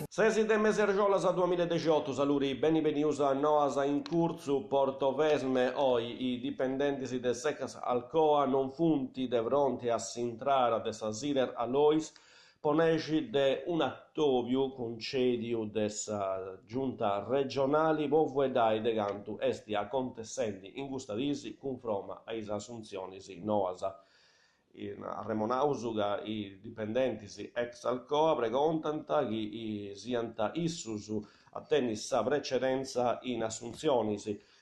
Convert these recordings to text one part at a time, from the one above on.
Sesi de Mesergiolas 2018, saluri benvenuti a Noasa in curso Porto Vesme, i dipendenti de Secas Alcoa non funti de fronte a Sintrara de Sasiler Alois, ponegi de un attovio concedio dessa giunta regionali vovedai de cantu esti a contessendi in gustadisi confroma ais assunzionisi Noasa. A Remonausuga i dipendenti ex Alcoa pregontanta che sianta issusu a tennis sa precedenza in assunzioni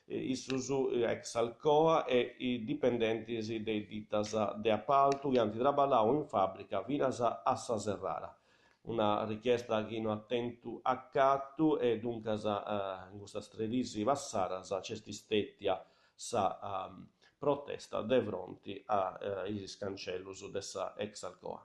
issusu ex Alcoa e i dipendenti dei ditas de appalto che antitraballau in fabbrica finas a Saserrara. Una richiesta che non attento a cattu e dunque in questa stredisi passara cesti stettia sa protesta de fronti a is cancellus dessa ex Alcoa.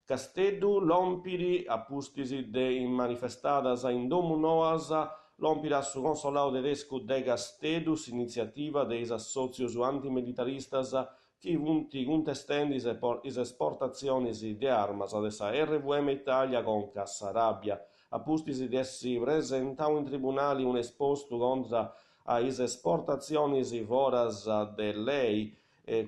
Casteddu lompiri appustisi de in manifestadas in domu Noasa lompira su consolao tedescu de Casteddu iniziativa de is associos antimilitaristas chi vunti contestendis is esportazionis de armas dessa RVM Italia con Cassarabia appustisi de essi presentau in tribunali un esposto contra a is esportazionis foras de lei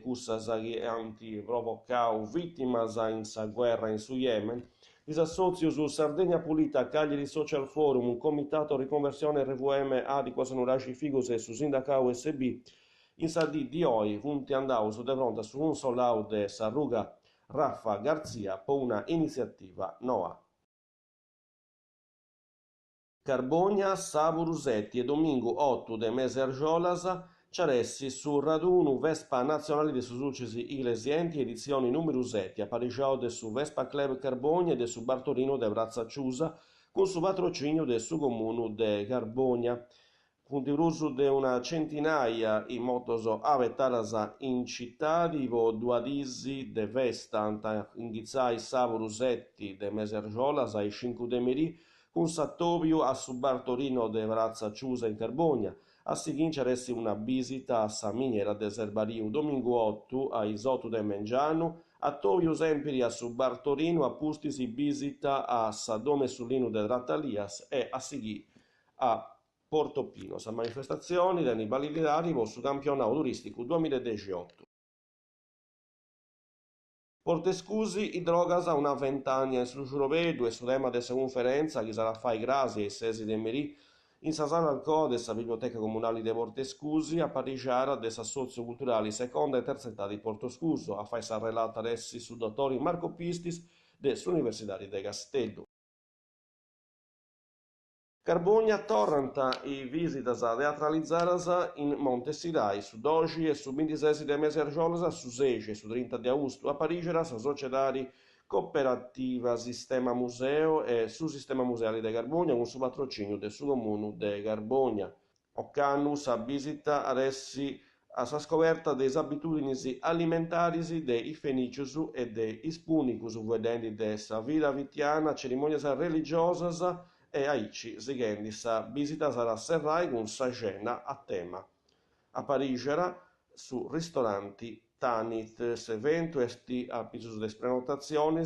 cussas che anti provocau vittimas in sa guerra in su Yemen, is associos su Sardegna Pulita, Cagliari Social Forum, un comitato riconversione RVM A di Quasanuraci Figus e su Sindacau SB, in sa di oi punti andau su de fronte su un solau de Sarruga Raffa Garzia po una iniziativa NOA. Carbogna, Savu Rusetti e domingo 8 de Mesergiolas ciaressi su radunu Vespa Nazionale de Susucisi Iglesienti edizioni numero 7 a Parigao de su Vespa Club Carbogna e de su Bartolino de Brazzacciusa con su patrocinio de su comunu de Carbogna. Con l'uso di una centinaia in motos avettaras in città di duadisi de Vesta, Inghizzai Savu Rusetti de Mesergiolas ai 5 de Merì con Sattovio a su Bartolino de Brazzacciusa in Carbogna. A seguire una visita a sa miniera de Serbariu domingo 8 a Isotu de Mengiano, a Tovio Sempiri a su Bartolino a Pustisi visita a sa Dome Sullino de Rattalias e a seguire a Portopino. Sa manifestazioni da Nibalidari su campionato turistico 2018. Portescusi i drogas a una ventagna su Giurovedu e su tema dessa conferenza che sarà fai grasi e sesi de Merì in sa sala Alcoa dessa Biblioteca Comunale de Portescusi a Parigiara dessa Socioculturali seconda e terza età di Portoscuso a fai sa relata ressi su dottori Marco Pistis dell'Università de Casteddu. Carbogna tornanta i visitas teatralizzadas in Montesirai su 12 e su 26 de Mesergiolas su 16 e su 30 de Augusto a Parigera sa societari cooperativa Sistema Museo e su Sistema Museali de Carbogna con su patrocinio del su comunu de Carbogna. Occannu sa visita aressi a sa scoperta des abitudinis alimentaris de i fenicius e de ispunicus vedenti de sa vida vitiana cerimonias religiosas e aici seguendo sa visita sarà serrai con sa cena a tema. A Parigera su ristoranti Tanit, s'evento esti a pisus de prenotazioni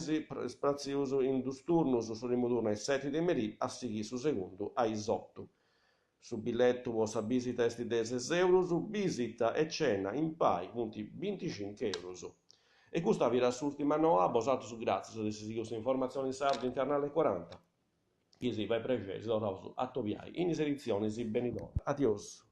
prazius in dusturnus su rimodurna ai 7 de Merì a sighi su segundu ai 8. Su biglietto vostra visita esti de 6 euros, visita e cena in pai, punti 25 euros. E questa era l'ultima noa, bosato su grazie se si informazioni in sardo in canale 40. Chi si vai precesi, lo su attoviai, in edizioni si benidò. Adios.